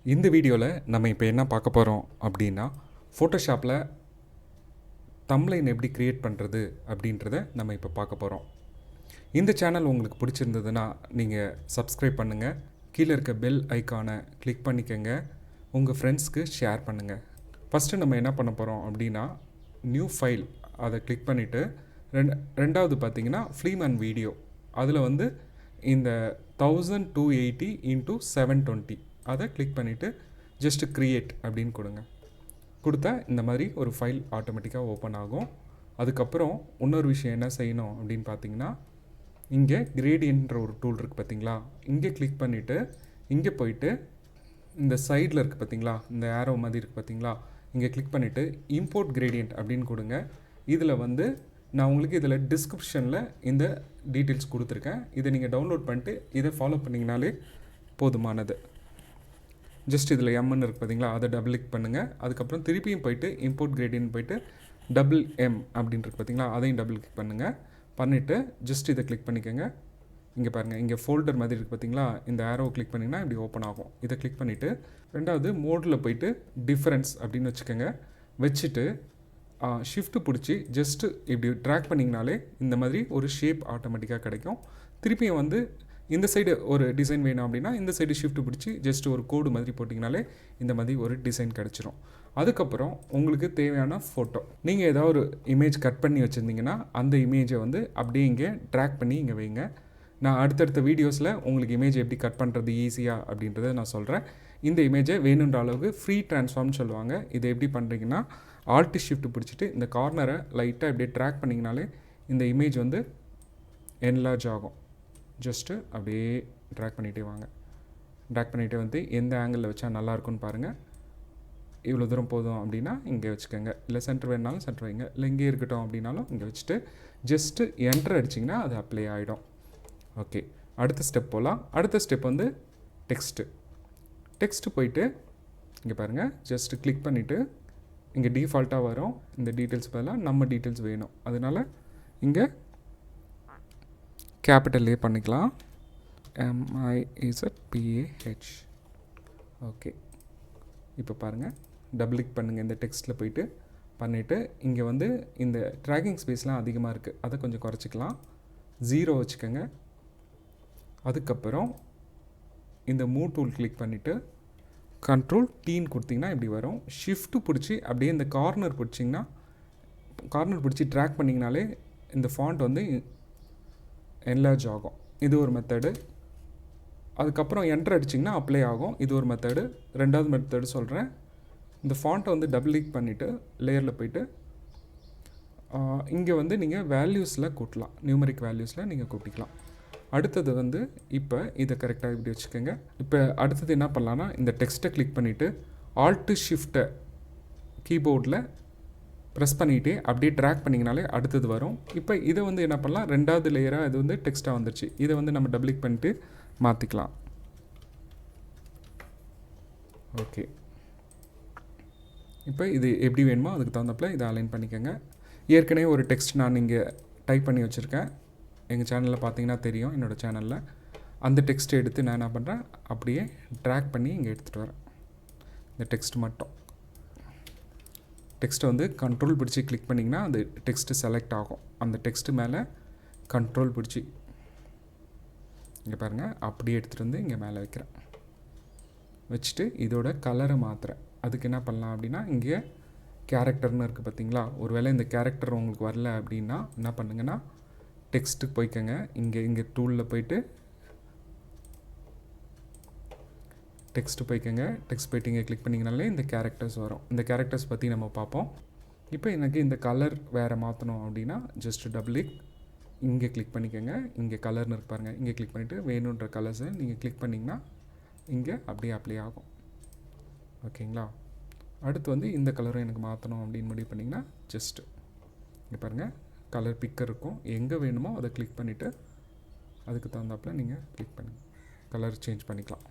இந்த வீடியோவில் நம்ம இப்போ என்ன பார்க்க போகிறோம் அப்படின்னா ஃபோட்டோஷாப்பில் தம்ப்லைன் எப்படி க்ரியேட் பண்ணுறது அப்படின்றத நம்ம இப்போ பார்க்க போகிறோம். இந்த சேனல் உங்களுக்கு பிடிச்சிருந்ததுன்னா நீங்கள் சப்ஸ்கிரைப் பண்ணுங்கள், கீழே இருக்க பெல் ஐக்கானை கிளிக் பண்ணிக்கோங்க, உங்கள் ஃப்ரெண்ட்ஸ்க்கு ஷேர் பண்ணுங்கள். ஃபஸ்ட்டு நம்ம என்ன பண்ண போகிறோம் அப்படின்னா நியூ ஃபைல் அதை கிளிக் பண்ணிவிட்டு ரெண்டாவது பார்த்தீங்கன்னா ஃபிலிம் அண்ட் வீடியோ அதில் வந்து இந்த 1280 × 720 அதை கிளிக் பண்ணிவிட்டு ஜஸ்ட்டு க்ரியேட் அப்படின்னு கொடுங்க. கொடுத்தா இந்த மாதிரி ஒரு ஃபைல் ஆட்டோமேட்டிக்காக ஓப்பன் ஆகும். அதுக்கப்புறம் இன்னொரு விஷயம் என்ன செய்யணும் அப்படின்னு பார்த்தீங்கன்னா இங்கே கிரேடியன்ட்ன்ற ஒரு டூல் இருக்குது பார்த்தீங்களா, இங்கே கிளிக் பண்ணிவிட்டு இங்கே போயிட்டு இந்த சைடில் இருக்குது பார்த்தீங்களா, இந்த ஏரோ மாதிரி இருக்குது பார்த்தீங்களா, இங்கே கிளிக் பண்ணிவிட்டு இம்போர்ட் கிரேடியன்ட் அப்படின்னு கொடுங்க. இதில் வந்து நான் உங்களுக்கு இதில் டிஸ்கிரிப்ஷனில் இந்த டீட்டெயில்ஸ் கொடுத்துருக்கேன். இதை நீங்கள் டவுன்லோட் பண்ணிட்டு இதை ஃபாலோ பண்ணிங்கனாலே போதுமானது. ஜஸ்ட் இதில் எம்ன்னு இருக்குது பார்த்தீங்களா, அதை டபுள் கிளிக் பண்ணுங்கள். அதுக்கப்புறம் திருப்பியும் போயிட்டு இம்போர்ட் கிரேடியன்ட் போயிட்டு WM அப்படின்ட்டு பார்த்தீங்களா, அதையும் டபுள் கிளிக் பண்ணுங்கள். பண்ணிவிட்டு ஜஸ்ட் இதை கிளிக் பண்ணிக்கோங்க. இங்கே பாருங்கள், இங்கே ஃபோல்டர் மாதிரி இருக்குது பார்த்தீங்களா, இந்த ஆரோவை கிளிக் பண்ணிங்கன்னா இப்படி ஓப்பன் ஆகும். இதை கிளிக் பண்ணிவிட்டு ரெண்டாவது மோடில் போயிட்டு டிஃபரன்ஸ் அப்படின்னு வச்சுக்கோங்க. வச்சுட்டு ஷிஃப்ட்டு பிடிச்சி ஜஸ்ட்டு இப்படி ட்ராக் பண்ணிங்கனாலே இந்த மாதிரி ஒரு ஷேப் ஆட்டோமேட்டிக்காக கிடைக்கும். திருப்பியும் வந்து இந்த சைடு ஒரு டிசைன் வேணும் அப்படின்னா இந்த சைடு ஷிஃப்ட்டு பிடிச்சி ஜஸ்ட் ஒரு கோடு மாதிரி போட்டிங்கனாலே இந்த மாதிரி ஒரு டிசைன் கிடச்சிரும். அதுக்கப்புறம் உங்களுக்கு தேவையான ஃபோட்டோ நீங்கள் ஏதாவது ஒரு இமேஜ் கட் பண்ணி வச்சுருந்தீங்கன்னா அந்த இமேஜை வந்து அப்படியே இங்கே ட்ராக் பண்ணி இங்கே வைங்க. நான் அடுத்தடுத்த வீடியோஸில் உங்களுக்கு இமேஜ் எப்படி கட் பண்ணுறது ஈஸியாக அப்படின்றத நான் சொல்கிறேன். இந்த இமேஜை வேணுன்ற அளவுக்கு ஃப்ரீ ட்ரான்ஸ்ஃபார்ம்னு சொல்லுவாங்க. இதை எப்படி பண்ணுறீங்கன்னா ஆல்ட் ஷிஃப்ட் பிடிச்சிட்டு இந்த கார்னரை லைட்டாக இப்படியே ட்ராக் பண்ணிங்கனாலே இந்த இமேஜ் வந்து என்லார்ஜ் ஆகும். ஜஸ்ட்டு அப்படியே ட்ராக் பண்ணிகிட்டே வாங்க. ட்ராக் பண்ணிகிட்டே வந்து எந்த ஆங்கிளில் வச்சா நல்லாயிருக்குன்னு பாருங்கள். இவ்வளோ தூரம் போதும் அப்படின்னா இங்கே வச்சுக்கோங்க, இல்லை சென்டர் வேணுனாலும் சென்டர் வைங்க, இல்லை இங்கே இருக்கட்டும் அப்படின்னாலும் இங்கே வச்சுட்டு ஜஸ்ட்டு என்டர் அடிச்சிங்கன்னா அது அப்ளை ஆகிடும். ஓகே, அடுத்த ஸ்டெப் போகலாம். அடுத்த ஸ்டெப் வந்து டெக்ஸ்ட்டு போயிட்டு இங்கே பாருங்கள், ஜஸ்ட்டு கிளிக் பண்ணிவிட்டு இங்கே டிஃபால்ட்டாக வரும் இந்த டீட்டெயில்ஸ் பதிலாக நம்ம டீட்டெயில்ஸ் வேணும். அதனால் இங்கே கேபிட்டல்லே பண்ணிக்கலாம், MIZPAH. ஓகே, இப்போ பாருங்கள், டபுள் கிளிக் பண்ணுங்கள் இந்த டெக்ஸ்ட்டில் போயிட்டு பண்ணிவிட்டு இங்கே வந்து இந்த ட்ராக்கிங் ஸ்பேஸ்லாம் அதிகமாக இருக்குது, அதை கொஞ்சம் குறைச்சிக்கலாம், 0 வச்சுக்கோங்க. அதுக்கப்புறம் இந்த மூவ் டூல் கிளிக் பண்ணிவிட்டு Ctrl Tன்னு கொடுத்திங்கன்னா இப்படி வரும். ஷிஃப்ட்டு பிடிச்சி அப்படியே இந்த கார்னர் பிடிச்சிங்கன்னா கார்னர் பிடிச்சி ட்ராக் பண்ணிங்கனாலே இந்த ஃபாண்ட் வந்து என்லார்ஜ் ஆகும். இது ஒரு மெத்தடு. அதுக்கப்புறம் என்டர் அடிச்சிங்கன்னா அப்ளை ஆகும். இது ஒரு மெத்தடு. ரெண்டாவது மெத்தடு சொல்கிறேன். இந்த ஃபாண்ட்டை வந்து டபுள் கிளிக் பண்ணிவிட்டு லேயரில் போய்ட்டு இங்கே வந்து நீங்கள் வேல்யூஸில் கூட்டலாம், நியூமரிக் வேல்யூஸில் நீங்கள் கூட்டிக்கலாம். அடுத்தது வந்து இப்போ இதை கரெக்டாக இப்படி வச்சுக்கோங்க. இப்போ அடுத்தது என்ன பண்ணலான்னா இந்த டெக்ஸ்ட்டை கிளிக் பண்ணிவிட்டு ஆல்ட்டு ஷிஃப்ட்டை கீபோர்டில் ப்ரெஸ் பண்ணிவிட்டு அப்படியே ட்ராக் பண்ணிங்கனாலே அடுத்தது வரும். இப்போ இதை வந்து என்ன பண்ணலாம், ரெண்டாவது லேயராக இது வந்து டெக்ஸ்ட்டாக வந்துருச்சு. இதை வந்து நம்ம டபுள் கிளிக் பண்ணிட்டு மாற்றிக்கலாம். ஓகே, இப்போ இது எப்படி வேணுமோ அதுக்கு தகுந்தப்பில் இதை அலைன் பண்ணிக்கோங்க. ஏற்கனவே ஒரு டெக்ஸ்ட் நான் இங்கே டைப் பண்ணி வச்சுருக்கேன். எங்கள் சேனலில் பார்த்தீங்கன்னா தெரியும், என்னோடய சேனலில் அந்த டெக்ஸ்ட்டை எடுத்து நான் என்ன பண்ணுறேன், அப்படியே ட்ராக் பண்ணி இங்கே எடுத்துகிட்டு வரேன். இந்த டெக்ஸ்ட் மட்டும் டெக்ஸ்ட்டை வந்து கண்ட்ரோல் பிடிச்சி கிளிக் பண்ணிங்கன்னா அந்த டெக்ஸ்ட்டு செலக்ட் ஆகும். அந்த டெக்ஸ்ட்டு மேலே கண்ட்ரோல் பிடிச்சி இங்கே பாருங்கள், அப்படியே எடுத்துகிட்டு வந்து இங்கே மேலே வைக்கிறேன். வச்சுட்டு இதோட கலரை மாற்றுறேன். அதுக்கு என்ன பண்ணலாம் அப்படின்னா இங்கே கேரக்டர்னு இருக்குது பார்த்தீங்களா, ஒருவேளை இந்த கேரக்டர் உங்களுக்கு வரல அப்படின்னா என்ன பண்ணுங்கன்னா டெக்ஸ்ட்டுக்கு போய்க்கோங்க. இங்கே டூலில் போய்ட்டு டெக்ஸ்ட்டு போய்க்கோங்க. டெக்ஸ்ட் போய்ட்டு இங்கே கிளிக் பண்ணிங்கனாலே இந்த கேரக்டர்ஸ் வரும். இந்த கேரக்டர்ஸ் பற்றி நம்ம பார்ப்போம். இப்போ எனக்கு இந்த கலர் வேறு மாற்றணும் அப்படின்னா ஜஸ்ட்டு டபுள் இங்கே கிளிக் பண்ணிக்கோங்க. இங்கே கலர்னு இருக்கு பாருங்கள், இங்கே கிளிக் பண்ணிவிட்டு வேணுன்ற கலர்ஸை நீங்கள் கிளிக் பண்ணிங்கன்னா இங்கே அப்படியே அப்ளை ஆகும். ஓகேங்களா, அடுத்து வந்து இந்த கலரும் எனக்கு மாற்றணும் அப்படின்னு முடிவு பண்ணிங்கன்னா ஜஸ்ட்டு இங்கே பாருங்கள், கலர் பிக்கர் இருக்கும், எங்கே வேணுமோ அதை கிளிக் பண்ணிவிட்டு அதுக்கு தகுந்தாப்பில் நீங்கள் கிளிக் பண்ணுங்கள், கலர் சேஞ்ச் பண்ணிக்கலாம்.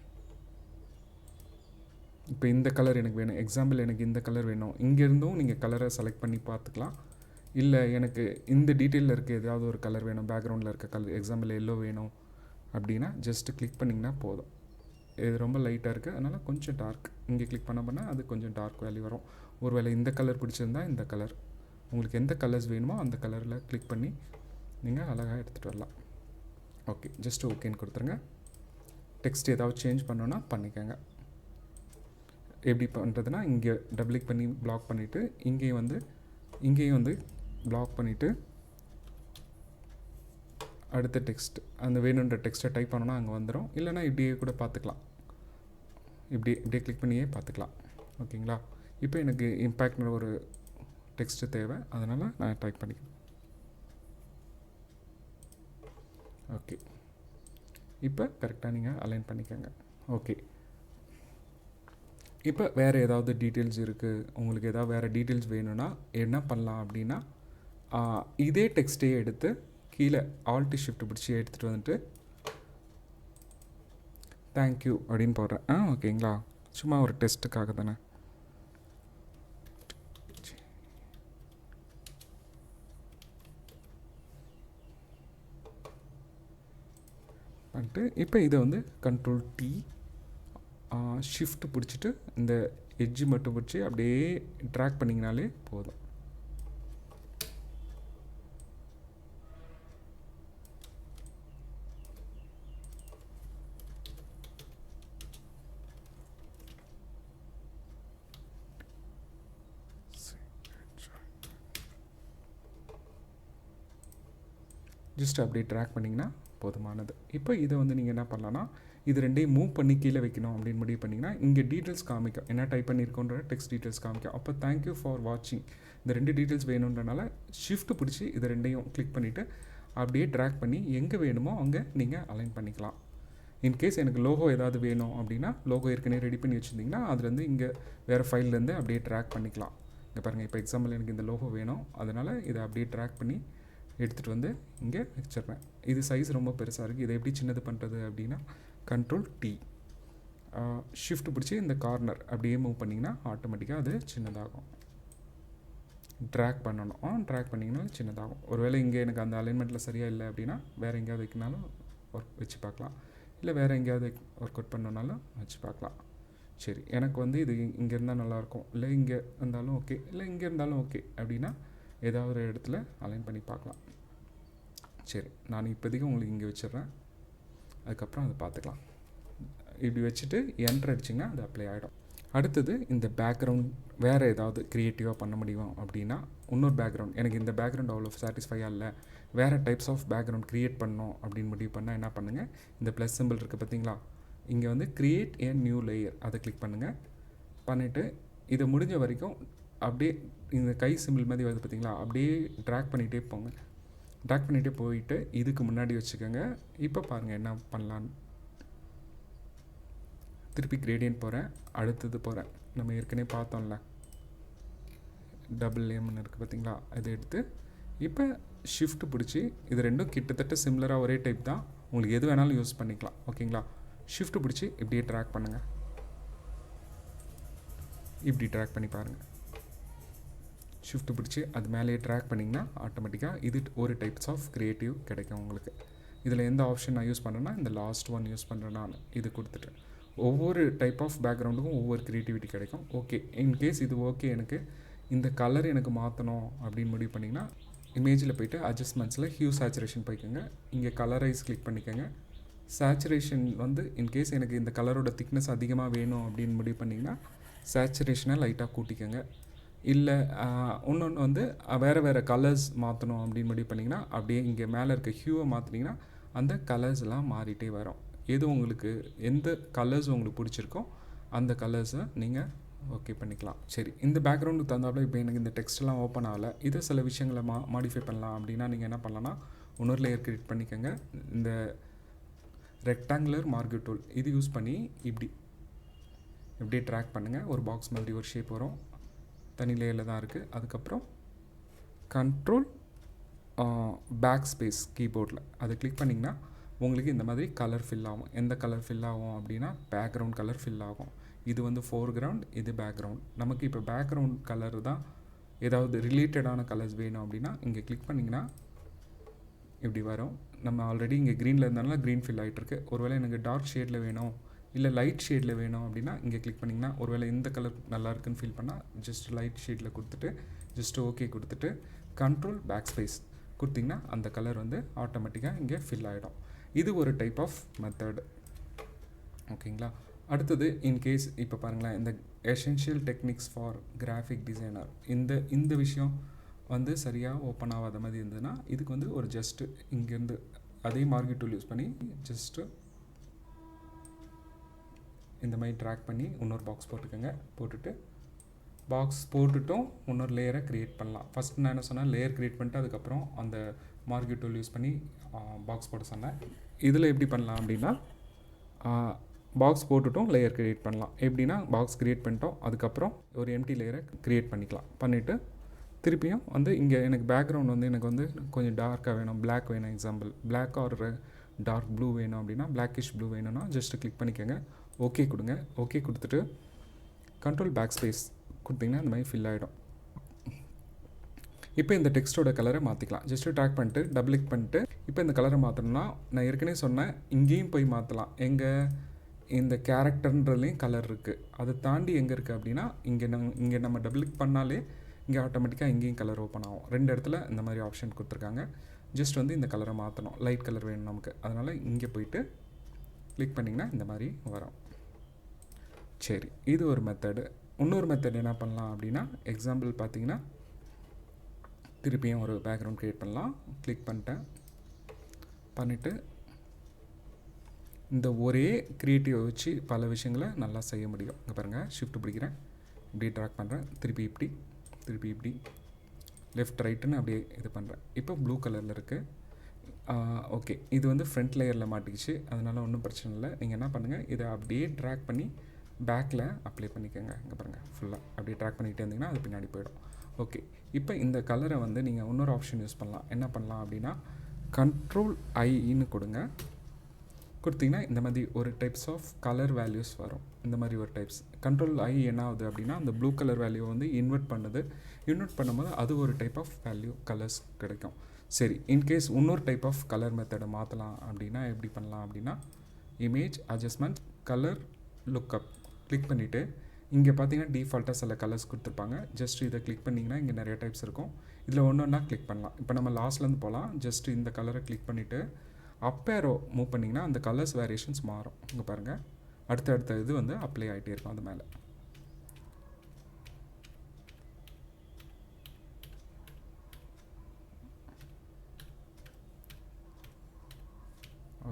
இப்போ இந்த கலர் எனக்கு வேணும், எக்ஸாம்பிள் எனக்கு இந்த கலர் வேணும், இங்கேருந்தும் நீங்கள் கலரை செலக்ட் பண்ணி பார்த்துக்கலாம். இல்லை எனக்கு இந்த டீட்டெயிலில் இருக்க ஏதாவது ஒரு கலர் வேணும், பேக்ரவுண்டில் இருக்க கலர், எக்ஸாம்பிள் எல்லோ வேணும் அப்படின்னா ஜஸ்ட்டு கிளிக் பண்ணிங்கன்னா போதும். இது ரொம்ப லைட்டாக இருக்குது, அதனால் கொஞ்சம் டார்க். இங்கே கிளிக் பண்ண அது கொஞ்சம் டார்க் வேல்யூ வரும். ஒருவேளை இந்த கலர் பிடிச்சிருந்தா இந்த கலர், உங்களுக்கு எந்த கலர்ஸ் வேணுமோ அந்த கலரில் கிளிக் பண்ணி நீங்கள் அழகாக எடுத்துகிட்டு வரலாம். ஓகே, ஜஸ்ட் ஓகேன்னு கொடுத்துருங்க. டெக்ஸ்ட் ஏதாவது சேஞ்ச் பண்ணோன்னா பண்ணிக்கோங்க. எப்படி பண்ணுறதுனா, இங்கே டபுள் கிளிக் பண்ணி பிளாக் பண்ணிவிட்டு இங்கேயும் வந்து பிளாக் பண்ணிவிட்டு அடுத்த டெக்ஸ்ட் அந்த வேணுன்ற டெக்ஸ்ட்டை டைப் பண்ணோன்னா அங்கே வந்துடும். இல்லைனா இப்படியே கூட பார்த்துக்கலாம், இப்படியே கிளிக் பண்ணியே பார்த்துக்கலாம். ஓகேங்களா? இப்போ எனக்கு இம்பேக்ட்னு ஒரு டெக்ஸ்ட்டு தேவை, அதனால் நான் டைப் பண்ணிக்கிறேன். ஓகே, இப்போ கரெக்டாக நீங்கள் அலைன் பண்ணிக்கோங்க. ஓகே, இப்போ வேறு ஏதாவது டீட்டெயில்ஸ் இருக்குது, உங்களுக்கு ஏதாவது வேறு டீட்டெயில்ஸ் வேணும்னா என்ன பண்ணலாம் அப்படின்னா, இதே டெக்ஸ்ட்டே எடுத்து கீழே ஆல்ட் ஷிஃப்ட் பிடிச்சி எடுத்துகிட்டு வந்துட்டு தேங்க்யூ அப்படின்னு போடுறேன். ஓகேங்களா? சும்மா ஒரு டெஸ்ட்டுக்காக தானே. பண்ணிட்டு இப்போ இதை வந்து கண்ட்ரோல் T ஷிஃப்ட் பிடிச்சிட்டு இந்த எட்ஜு மட்டும் பிடிச்சி அப்படியே ட்ராக் பண்ணிங்கனாலே போதும். ஜஸ்ட் அப்படியே ட்ராக் பண்ணிங்கன்னா போதுமானது. இப்போ இதை வந்து நீங்கள் என்ன பண்ணலான்னா, இது ரெண்டையும் மூவ் பண்ணி கீழே வைக்கணும் அப்படின்னு முடிவு பண்ணிங்கன்னா இங்கே டீட்டெயில்ஸ் காமிக்கும், என்ன டைப் பண்ணியிருக்கோன்ற டெக்ஸ்ட் டீட்டெயில்ஸ் காமிக்கும். அப்போ தேங்க்யூ ஃபார் வாட்சிங் இந்த 2 டீட்டெயில்ஸ் வேணுன்றனால ஷிஃப்ட் பிடிச்சி இது ரெண்டையும் கிளிக் பண்ணிவிட்டு அப்படியே ட்ராக் பண்ணி எங்கே வேணுமோ அங்கே நீங்கள் அலைன் பண்ணிக்கலாம். இன்கேஸ் எனக்கு லோகோ ஏதாவது வேணும் அப்படின்னா, லோகோ ஏற்கனவே ரெடி பண்ணி வச்சுருந்திங்கன்னா அதுலேருந்து இங்கே வேறு ஃபைல்லேருந்து அப்படியே ட்ராக் பண்ணிக்கலாம். இங்கே பாருங்கள், இப்போ எக்ஸாம்பிள் எனக்கு இந்த லோகோ வேணும், அதனால் இதை அப்படியே ட்ராக் பண்ணி எடுத்துகிட்டு வந்து இங்கே வச்சிடுறேன். இது சைஸ் ரொம்ப பெருசாக இருக்குது, இதை எப்படி சின்னது பண்ணுறது அப்படின்னா கண்ட்ரோல் T ஷிஃப்ட் பிடிச்சி இந்த கார்னர் அப்படியே மூவ் பண்ணிங்கன்னா ஆட்டோமேட்டிக்காக அது சின்னதாகும். ட்ராக் பண்ணணும், ட்ராக் பண்ணிங்கனாலும் சின்னதாகும். ஒருவேளை இங்கே எனக்கு அந்த அலைன்மெண்ட்டில் சரியாக இல்லை அப்படின்னா வேறு எங்கேயாவது வைக்கினாலும் வச்சு பார்க்கலாம், இல்லை வேறு எங்கேயாவது ஒர்க் அவுட் பண்ணனாலும் வச்சு பார்க்கலாம். சரி, எனக்கு வந்து இது இங்கே இருந்தால் நல்லாயிருக்கும், இல்லை இங்கே இருந்தாலும் ஓகே, இல்லை இங்கே இருந்தாலும் ஓகே அப்படின்னா ஏதாவது ஒரு இடத்துல அலைன் பண்ணி பார்க்கலாம். சரி, நான் இப்போதைக்கு உங்களுக்கு இங்கே வச்சிடுறேன், அதுக்கப்புறம் அதை பார்த்துக்கலாம். இப்படி வச்சுட்டு என்டர் அடிச்சிங்கன்னா அது அப்ளை ஆகிடும். அடுத்தது இந்த பேக்ரவுண்ட் வேறு ஏதாவது க்ரியேட்டிவாக பண்ண முடியும் அப்படின்னா, இன்னொரு பேக்ரவுண்ட் எனக்கு இந்த பேக்ரவுண்ட் அவ்வளோ சாட்டிஸ்ஃபையாக இல்லை, வேறு டைப்ஸ் ஆஃப் பேக்ரவுண்ட் க்ரியேட் பண்ணோம் அப்படின்னு முடிவு பண்ணால் என்ன பண்ணுங்கள், இந்த ப்ளஸ் சிம்பிள் இருக்குது பார்த்தீங்களா, இங்கே வந்து க்ரியேட் ஏ நியூ லேயர் அதை கிளிக் பண்ணுங்கள். பண்ணிவிட்டு இதை முடிஞ்ச வரைக்கும் அப்படியே இந்த கை சிம்பிள் மாதிரி வருது பார்த்தீங்களா, அப்படியே ட்ராக் பண்ணிகிட்டே போங்க. ட்ராக் பண்ணிகிட்டே போயிட்டு இதுக்கு முன்னாடி வச்சுக்கோங்க. இப்போ பாருங்கள் என்ன பண்ணலான்னு. திருப்பி கிரேடியன்ட் போகிறேன், அடுத்தது போகிறேன், நம்ம ஏற்கனவே பார்த்தோம்ல டபுள் எம்னு இருக்குது பார்த்தீங்களா, அதை எடுத்து இப்போ ஷிஃப்ட் பிடிச்சி இது ரெண்டும் கிட்டத்தட்ட சிமிலராக ஒரே டைப் தான், உங்களுக்கு எது வேணாலும் யூஸ் பண்ணிக்கலாம். ஓகேங்களா? ஷிஃப்ட் பிடிச்சி இப்படியே ட்ராக் பண்ணுங்கள், இப்படி ட்ராக் பண்ணி பாருங்கள். ஷிஃப்ட் பிடிச்சி அது மேலேயே ட்ராக் பண்ணிங்கன்னா ஆட்டோமேட்டிக்காக இது ஒரு டைப்ஸ் ஆஃப் க்ரியேட்டிவ் கிடைக்கும் உங்களுக்கு. இதில் எந்த ஆப்ஷன் நான் யூஸ் பண்ணுறேன்னா இந்த லாஸ்ட் ஒன் யூஸ் பண்ணுறேன். நான் இது கொடுத்துட்டேன். ஒவ்வொரு டைப் ஆஃப் பேக்ரவுண்டுக்கும் ஒவ்வொரு க்ரியேட்டிவிட்டி கிடைக்கும். ஓகே, இன்கேஸ் இது ஓகே, எனக்கு இந்த கலர் எனக்கு மாற்றணும் அப்படின்னு முடிவு பண்ணிங்கன்னா இமேஜில் போய்ட்டு அட்ஜஸ்ட்மெண்ட்ஸில் ஹியூ சேச்சுரேஷன் போய்க்கோங்க. இங்கே கலரைஸ் கிளிக் பண்ணிக்கோங்க. சேச்சுரேஷன் வந்து இன்கேஸ் எனக்கு இந்த கலரோட திக்னஸ் அதிகமாக வேணும் அப்படின்னு முடிவு பண்ணிங்கன்னா சேச்சுரேஷனை லைட்டாக கூட்டிக்கோங்க. இல்லை இன்னொன்று வந்து வேறு கலர்ஸ் மாற்றணும் அப்படின்னு முடிவு பண்ணிங்கன்னா அப்படியே இங்கே மேலே இருக்க ஹியூவை மாற்றினீங்கன்னா அந்த கலர்ஸ்லாம் மாறிட்டே வரும். எது உங்களுக்கு எந்த கலர்ஸ் உங்களுக்கு பிடிச்சிருக்கோ அந்த கலர்ஸை நீங்கள் ஓகே பண்ணிக்கலாம். சரி, இந்த பேக்ரவுண்டுக்கு தகுந்தாப்புல இப்போ எனக்கு இந்த டெக்ஸ்ட்லாம் ஓப்பன் ஆகலை, இதை சில விஷயங்களை மாடிஃபை பண்ணலாம் அப்படின்னா நீங்கள் என்ன பண்ணலான்னா இன்னொரு லேயர் கிரியேட் பண்ணிக்கோங்க. இந்த ரெக்டாங்குலர் மார்க்கர் டூல் இது யூஸ் பண்ணி இப்படியே ட்ராக் பண்ணுங்கள். ஒரு பாக்ஸ் மாதிரி ஒரு ஷேப் வரும், தனி லேயரில் தான் இருக்குது. அதுக்கப்புறம் கண்ட்ரோல் பேக் ஸ்பேஸ் கீபோர்டில் அதை கிளிக் பண்ணிங்கன்னா உங்களுக்கு இந்த மாதிரி கலர் ஃபில் ஆகும். எந்த கலர் ஃபில் ஆகும் அப்படின்னா பேக்ரவுண்ட் கலர் ஃபில் ஆகும். இது வந்து ஃபோர்க்ரவுண்ட், இது பேக்ரவுண்ட். நமக்கு இப்போ பேக்ரவுண்ட் கலர் தான் ஏதாவது ரிலேட்டடான கலர்ஸ் வேணும் அப்படின்னா இங்கே கிளிக் பண்ணிங்கன்னா இப்படி வரும். நம்ம ஆல்ரெடி இங்கே க்ரீனில் இருந்தாலும் க்ரீன் ஃபில் ஆகிட்டுருக்கு. ஒருவேளை எனக்கு டார்க் ஷேடில் வேணும், இல்லை லைட் ஷேடில் வேணும் அப்படின்னா இங்கே கிளிக் பண்ணிங்கன்னா ஒருவேளை இந்த கலர் நல்லா இருக்குன்னு ஃபீல் பண்ணால் ஜஸ்ட் லைட் ஷேடில் கொடுத்துட்டு ஜஸ்ட் ஓகே கொடுத்துட்டு கண்ட்ரோல் பேக் ஸ்பேஸ் கொடுத்திங்கன்னா அந்த கலர் வந்து ஆட்டோமேட்டிக்காக இங்கே ஃபில் ஆகிடும். இது ஒரு டைப் ஆஃப் மெத்தட். ஓகேங்களா. அடுத்தது இன்கேஸ் இப்போ பாருங்களேன், இந்த essential techniques for graphic designer இந்த விஷயம் வந்து சரியாக ஓப்பன் ஆகாத மாதிரி இருந்ததுன்னா இதுக்கு வந்து ஒரு ஜஸ்ட்டு இங்கேருந்து அதே மார்க்கெட் டூல் யூஸ் பண்ணி ஜஸ்ட்டு இந்த மாதிரி ட்ராக் பண்ணி இன்னொரு பாக்ஸ் போட்டுக்கோங்க. போட்டுட்டு பாக்ஸ் போட்டுட்டும் இன்னொரு லேயரை க்ரியேட் பண்ணலாம். ஃபஸ்ட் நான் என்ன சொன்னேன், லேயர் க்ரியேட் பண்ணிட்டு அதுக்கப்புறம் அந்த மார்க்கெட் டூல் யூஸ் பண்ணி பாக்ஸ் போட சொன்னேன். இதில் எப்படி பண்ணலாம் அப்படின்னா பாக்ஸ் போட்டுட்டும் லேயர் க்ரியேட் பண்ணலாம். எப்படின்னா பாக்ஸ் க்ரியேட் பண்ணிட்டோம், அதுக்கப்புறம் ஒரு எம்டி லேயரை க்ரியேட் பண்ணிக்கலாம். பண்ணிவிட்டு திருப்பியும் வந்து இங்கே எனக்கு பேக்ரவுண்ட் வந்து எனக்கு வந்து கொஞ்சம் டார்க்காக வேணும், பிளாக் வேணும், example black or dark blue வேணும் அப்படின்னா பிளாக்கிஷ் ப்ளூ வேணும்னா ஜஸ்ட்டு கிளிக் பண்ணிக்கோங்க, ஓகே கொடுங்க. ஓகே கொடுத்துட்டு கண்ட்ரோல் பேக் ஸ்பேஸ் கொடுத்திங்கன்னா இந்த மாதிரி ஃபில் ஆகிடும். இப்போ இந்த டெக்ஸ்ட்டோட கலரை மாற்றிக்கலாம். ஜஸ்ட்டு ட்ராக் பண்ணிட்டு டபுள் கிளிக் பண்ணிட்டு இப்போ இந்த கலரை மாற்றணும்னா நான் ஏற்கனவே சொன்னேன் இங்கேயும் போய் மாற்றலாம். எங்கள் இந்த கேரக்டர்ன்றதுலேயும் கலர் இருக்குது. அதை தாண்டி எங்கே இருக்குது அப்படின்னா இங்கே நம்ம டபுள் கிளிக் பண்ணாலே இங்கே ஆட்டோமேட்டிக்காக இங்கேயும் கலர் ஓப்பன் ஆகும். 2 இடத்துல இந்த மாதிரி ஆப்ஷன் கொடுத்துருக்காங்க. ஜஸ்ட் வந்து இந்த கலரை மாற்றணும், லைட் கலர் வேணும் நமக்கு. அதனால் இங்கே போயிட்டு கிளிக் பண்ணிங்கன்னா இந்த மாதிரி வரும். சரி, இது ஒரு மெத்தடு. இன்னொரு மெத்தட் என்ன பண்ணலாம் அப்படின்னா எக்ஸாம்பிள் பார்த்தீங்கன்னா திருப்பியும் ஒரு பேக்ரவுண்ட் க்ரியேட் பண்ணலாம். கிளிக் பண்ணிவிட்டு இந்த ஒரே க்ரியேட்டிவை வச்சு பல விஷயங்களை நல்லா செய்ய முடியும். இங்கே பாருங்கள், ஷிஃப்ட் பிடிக்கிறேன், இப்படியே ட்ராக் பண்ணுறேன், திருப்பி இப்படி லெஃப்ட் ரைட்டுன்னு அப்படியே இது பண்ணுறேன். இப்போ ப்ளூ கலரில் இருக்குது. ஓகே, இது வந்து ஃப்ரண்ட் லேயரில் மாட்டிக்கிச்சு, அதனால் ஒன்றும் பிரச்சனை இல்லை. நீங்கள் என்ன பண்ணுங்கள், இதை அப்படியே ட்ராக் பண்ணி பேக்கில் அப்ளை பண்ணிக்கோங்க. இங்கே பாருங்கள், ஃபுல்லாக அப்படியே ட்ராக் பண்ணிகிட்டே இருந்தீங்கன்னா அது பின்னாடி போயிடும். ஓகே, இப்போ இந்த கலரை வந்து நீங்கள் இன்னொரு ஆப்ஷன் யூஸ் பண்ணலாம். என்ன பண்ணலாம் அப்படின்னா கண்ட்ரோல் ஐன்னு கொடுத்தீங்கன்னா இந்த மாதிரி ஒரு டைப்ஸ் ஆஃப் கலர் வேல்யூஸ் வரும். இந்த மாதிரி ஒரு டைப்ஸ் கண்ட்ரோல் ஐ என்ன ஆகுது அப்படின்னா அந்த ப்ளூ கலர் வேல்யூ வந்து இன்வெர்ட் பண்ணும்போது அது ஒரு டைப் ஆஃப் வேல்யூ கலர்ஸ் கிடைக்கும். சரி, இன்கேஸ் இன்னொரு டைப் ஆஃப் கலர் மெத்தடை மாற்றலாம் அப்படின்னா எப்படி பண்ணலாம் அப்படின்னா image adjustment colour lookup click பண்ணிவிட்டு இங்கே பார்த்தீங்கன்னா டிஃபால்ட்டாக சில கலர்ஸ் கொடுத்துருப்பாங்க. ஜஸ்ட் இதை கிளிக் பண்ணிங்கன்னா இங்கே நிறைய டைப்ஸ் இருக்கும். இதில் ஒன்றா கிளிக் பண்ணலாம். இப்போ நம்ம லாஸ்ட்லேருந்து போகலாம். ஜஸ்ட் இந்த கலரை கிளிக் பண்ணிவிட்டு அப் ஏரோ மூவ் பண்ணிங்கன்னா அந்த கலர்ஸ் வேரியேஷன்ஸ் மாறும். இங்கே பாருங்கள், அடுத்த இது வந்து அப்ளை ஆகிட்டே இருக்கும் அது மேலே.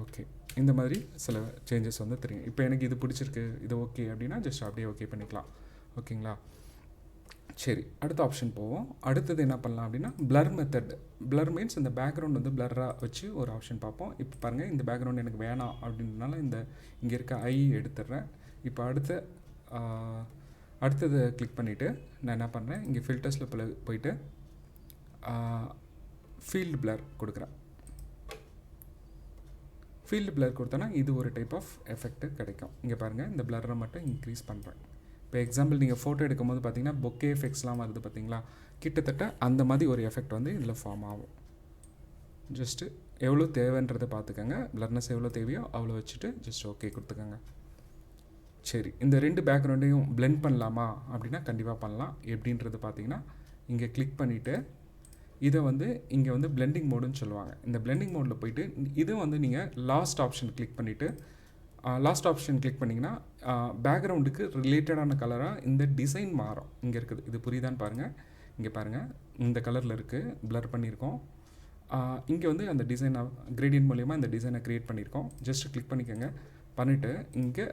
ஓகே, இந்த மாதிரி சில சேஞ்சஸ் வந்து தெரியும். இப்போ எனக்கு இது பிடிச்சிருக்கு, இது ஓகே அப்படின்னா ஜஸ்ட் அப்படியே ஓகே பண்ணிக்கலாம். ஓகேங்களா. சரி, அடுத்த ஆப்ஷன் போவோம். அடுத்தது என்ன பண்ணலாம் அப்படின்னா பிளர் மெத்தட். பிளர் மீன்ஸ் இந்த பேக்ரவுண்ட் வந்து பிளராக வச்சு ஒரு ஆப்ஷன் பார்ப்போம். இப்போ பாருங்கள், இந்த பேக்ரவுண்ட் எனக்கு வேணாம் அப்படின்றனால இங்கே இருக்க ஐ எடுத்துடுறேன். இப்போ அடுத்தது கிளிக் பண்ணிவிட்டு நான் என்ன பண்ணுறேன், இங்கே ஃபில்டர்ஸில் போயிட்டு ஃபீல்டு பிளர் கொடுக்குறேன். ஃபீல்டு பிளர் கொடுத்தோன்னா இது ஒரு டைப் ஆஃப் எஃபெக்ட் கிடைக்கும். இங்கே பாருங்கள், இந்த பிளரை மட்டும் இன்க்ரீஸ் பண்ணுறேன். இப்போ எக்ஸாம்பிள் நீங்கள் ஃபோட்டோ எடுக்கும்போது பார்த்தீங்கன்னா பொக்கே எஃபெக்ட்ஸ்லாம் வருது பார்த்தீங்களா, கிட்டத்தட்ட அந்த மாதிரி ஒரு எஃபெக்ட் வந்து இதில் ஃபார்ம் ஆகும். ஜஸ்ட்டு எவ்வளோ தேவைன்றதை பார்த்துக்கோங்க, பிளர்னஸ் எவ்வளோ தேவையோ அவ்வளோ வச்சுட்டு ஜஸ்ட் ஓகே கொடுத்துக்கோங்க. சரி, இந்த 2 பேக்ரவுண்டையும் பிளெண்ட் பண்ணலாமா அப்படின்னா கண்டிப்பாக பண்ணலாம். எப்படின்றது பார்த்தீங்கன்னா இங்கே கிளிக் பண்ணிவிட்டு இதை வந்து இங்கே வந்து பிளெண்டிங் மோடுன்னு சொல்லுவாங்க. இந்த பிளெண்டிங் மோடில் போயிட்டு இது வந்து நீங்கள் லாஸ்ட் ஆப்ஷன் கிளிக் பண்ணிவிட்டு பண்ணிங்கன்னா பேக்ரவுண்டுக்கு ரிலேட்டடான கலராக இந்த டிசைன் மாறும். இங்கே இருக்குது, இது புரியுதான்னு பாருங்கள். இங்கே பாருங்கள், இந்த கலரில் இருக்குது, பிளர் பண்ணியிருக்கோம். இங்கே வந்து அந்த டிசைனை கிரேடியன்ட் மூலயமா இந்த டிசைனை க்ரியேட் பண்ணியிருக்கோம். ஜஸ்ட் கிளிக் பண்ணிக்கோங்க. பண்ணிவிட்டு இங்கே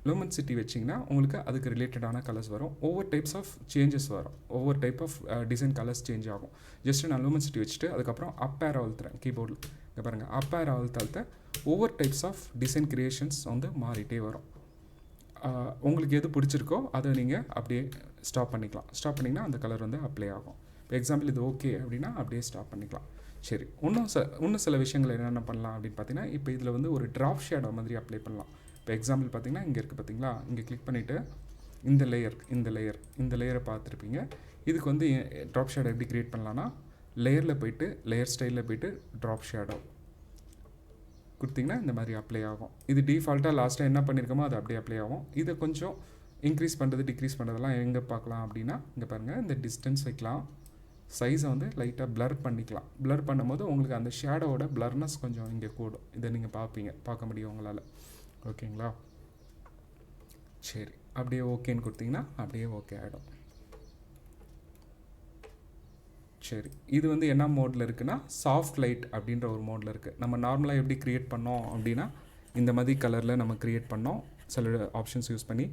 லூமின்சிட்டி வச்சிங்கன்னா உங்களுக்கு அதுக்கு ரிலேட்டடான கலர்ஸ் வரும். ஒவ்வொரு டைப்ஸ் ஆஃப் சேஞ்சஸ் வரும், ஒவ்வொரு type of design colours change ஆகும். ஜஸ்ட்டு நான் லூமின்சிட்டி வச்சுட்டு அதுக்கப்புறம் அப் ஏரோ அழுத்துறேன் கீபோர்டில். இங்கே பாருங்கள், அப் ஏரோ அழுத்த ஒவ்வொரு டைப்ஸ் ஆஃப் டிசைன் க்ரியேஷன்ஸ் வந்து மாறிட்டே வரும். உங்களுக்கு எது பிடிச்சிருக்கோ அதை நீங்கள் அப்படியே ஸ்டாப் பண்ணிங்கன்னா அந்த கலர் வந்து அப்ளை ஆகும். இப்போ எக்ஸாம்பிள் இது ஓகே அப்படின்னா அப்படியே ஸ்டாப் பண்ணிக்கலாம். சரி, இன்னும் சில விஷயங்கள் என்னென்ன பண்ணலாம் அப்படின்னு பார்த்தீங்கன்னா இப்போ இதில் வந்து ஒரு ட்ராப் ஷேடோ மாதிரி அப்ளை பண்ணலாம். இப்போ எக்ஸாம்பிள் பார்த்தீங்கன்னா இங்கே இருக்குது பார்த்தீங்களா, இங்கே கிளிக் பண்ணிவிட்டு இந்த லேயரை பார்த்துருப்பீங்க. இதுக்கு வந்து ட்ராப் ஷேடோ எப்படி க்ரியேட் பண்ணலான்னா லேயரில் போயிட்டு லேயர் ஸ்டைலில் போயிட்டு ட்ராப் ஷேடோ கொடுத்திங்கன்னா இந்த மாதிரி அப்ளை ஆகும். இது டிஃபால்ட்டாக லாஸ்ட்டாக என்ன பண்ணியிருக்கோமோ அது அப்படியே அப்ளை ஆகும். இதை கொஞ்சம் இன்க்ரீஸ் பண்ணுறது டிக்ரீஸ் பண்ணுறதெல்லாம் எங்கே பார்க்கலாம் அப்படின்னா, இங்கே பாருங்கள், இந்த டிஸ்டன்ஸ் வைக்கலாம், சைஸை வந்து லைட்டாக ப்ளர் பண்ணிக்கலாம். ப்ளர் பண்ணும்போது உங்களுக்கு அந்த ஷேடோவோட ப்ளர்னஸ் கொஞ்சம் இங்கே கூடும். இதை நீங்கள் பார்க்க முடியும் உங்களால். ஓகேங்களா? சரி, அப்படியே ஓகேன்னு கொடுத்தீங்கன்னா அப்படியே ஓகே ஆகிடும். சரி, இது வந்து என்ன மோடில் இருக்குன்னா, சாஃப்ட் லைட் அப்படின்ற ஒரு மோடில் இருக்குது. நம்ம நார்மலாக எப்படி க்ரியேட் பண்ணோம் அப்படின்னா, இந்த மாதிரி கலரில் நம்ம க்ரியேட் பண்ணோம் சில ஆப்ஷன்ஸ் யூஸ் பண்ணி.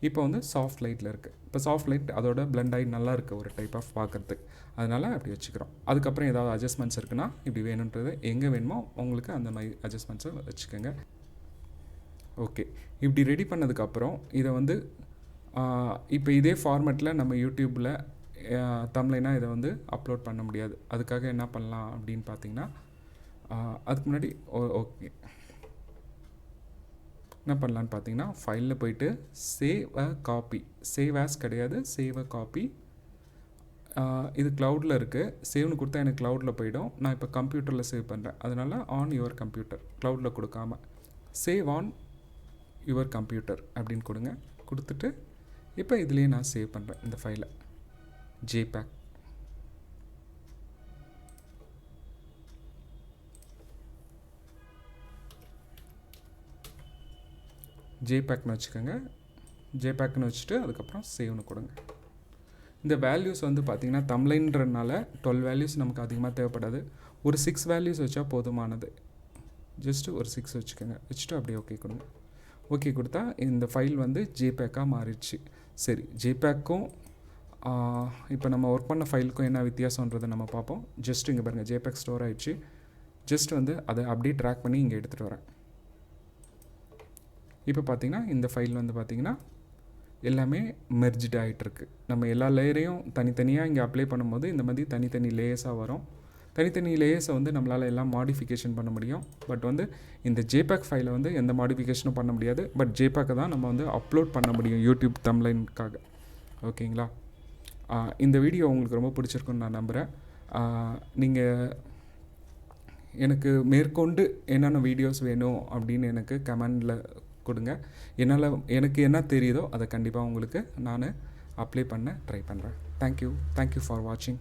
இப்போ வந்து சாஃப்ட் லைட்டில் இருக்குது. இப்போ சாஃப்ட் லைட் அதோட பிளெண்ட் ஆகி நல்லா இருக்குது ஒரு டைப் ஆஃப் பார்க்குறதுக்கு. அதனால் அப்படி வச்சுக்கிறோம். அதுக்கப்புறம் ஏதாவது அட்ஜஸ்ட்மெண்ட்ஸ் இருக்குன்னா இப்படி வேணுன்றது எங்கே வேணுமோ உங்களுக்கு அந்த மாதிரி அட்ஜஸ்ட்மெண்ட்ஸை வச்சுக்கோங்க. ஓகே, இப்படி ரெடி பண்ணதுக்கப்புறம் இதை வந்து இப்போ இதே ஃபார்மேட்டில் நம்ம யூடியூப்பில் தம்ப்லைனாக இதை வந்து அப்லோட் பண்ண முடியாது. அதுக்காக என்ன பண்ணலாம் அப்படின்னு பார்த்தீங்கன்னா, அதுக்கு முன்னாடி ஓகே என்ன பண்ணலான்னு பார்த்தீங்கன்னா, ஃபைலில் போயிட்டு save a copy, save as கிடையாது, சேவ் அ காப்பி. இது க்ளவுடில் இருக்குது. சேவ்னு கொடுத்தா எனக்கு க்ளவுடில் போயிடும். நான் இப்போ கம்ப்யூட்டரில் சேவ் பண்ணுறேன். அதனால் ஆன் யுவர் கம்ப்யூட்டர், க்ளவுடில் கொடுக்காம சேவ் ஆன் யுவர் கம்ப்யூட்டர் அப்படின்னு கொடுங்க. கொடுத்துட்டு இப்போ இதுலேயே நான் சேவ் பண்ணுறேன் இந்த ஃபைலை, ஜேபேக். ஜேபேக்னு வச்சுக்கோங்க. ஜேபேக்னு வச்சுட்டு அதுக்கப்புறம் சேவ்னு கொடுங்க. இந்த வேல்யூஸ் வந்து பார்த்திங்கன்னா தம்ப்லைன்றனால 12 வேல்யூஸ் நமக்கு அதிகமாக தேவைப்படாது. ஒரு 6 வேல்யூஸ் வச்சா போதுமானது. ஜஸ்ட்டு ஒரு 6 வச்சுக்கோங்க. வச்சுட்டு அப்படியே ஓகே கொடுங்க. ஓகே கொடுத்தா இந்த ஃபைல் வந்து ஜேபேக்காக மாறிடுச்சு. சரி, ஜேபேக்கும் இப்போ நம்ம ஒர்க் பண்ண ஃபைலுக்கும் என்ன வித்தியாசன்றதை நம்ம பார்ப்போம். ஜஸ்ட் இங்கே பாருங்கள், ஜேபேக் ஸ்டோர் ஆகிடுச்சு. ஜஸ்ட் வந்து அதை அப்படியே ட்ராக் பண்ணி இங்கே எடுத்துகிட்டு வரேன். இப்போ பார்த்திங்கன்னா இந்த ஃபைல் வந்து பார்த்திங்கன்னா எல்லாமே மெர்ஜ்டு ஆகிட்டுருக்கு. நம்ம எல்லா லேயரையும் தனித்தனியாக இங்கே அப்ளை பண்ணும்போது இந்த மாதிரி தனித்தனி லேயர்ஸாக வரும். தனித்தனி லேயர்ஸை வந்து நம்மளால் எல்லாம் மாடிஃபிகேஷன் பண்ண முடியும். பட் வந்து இந்த ஜேபேக் ஃபைலை வந்து எந்த மாடிஃபிகேஷனும் பண்ண முடியாது. பட் ஜேபேக்கை தான் நம்ம வந்து அப்லோட் பண்ண முடியும் யூடியூப் தம்ப்லைனுக்காக. ஓகேங்களா? இந்த வீடியோ உங்களுக்கு ரொம்ப பிடிச்சிருக்குன்னு நான் நம்புகிறேன். நீங்கள் எனக்கு மேற்கொண்டு என்னென்ன வீடியோஸ் வேணும் அப்படின்னு எனக்கு கமெண்டில் கொடுங்க. எனக்கு என்ன தெரியுதோ அதை கண்டிப்பாக உங்களுக்கு நான் அப்ளை பண்ண ட்ரை பண்ணுறேன். தேங்க்யூ ஃபார் வாட்சிங்.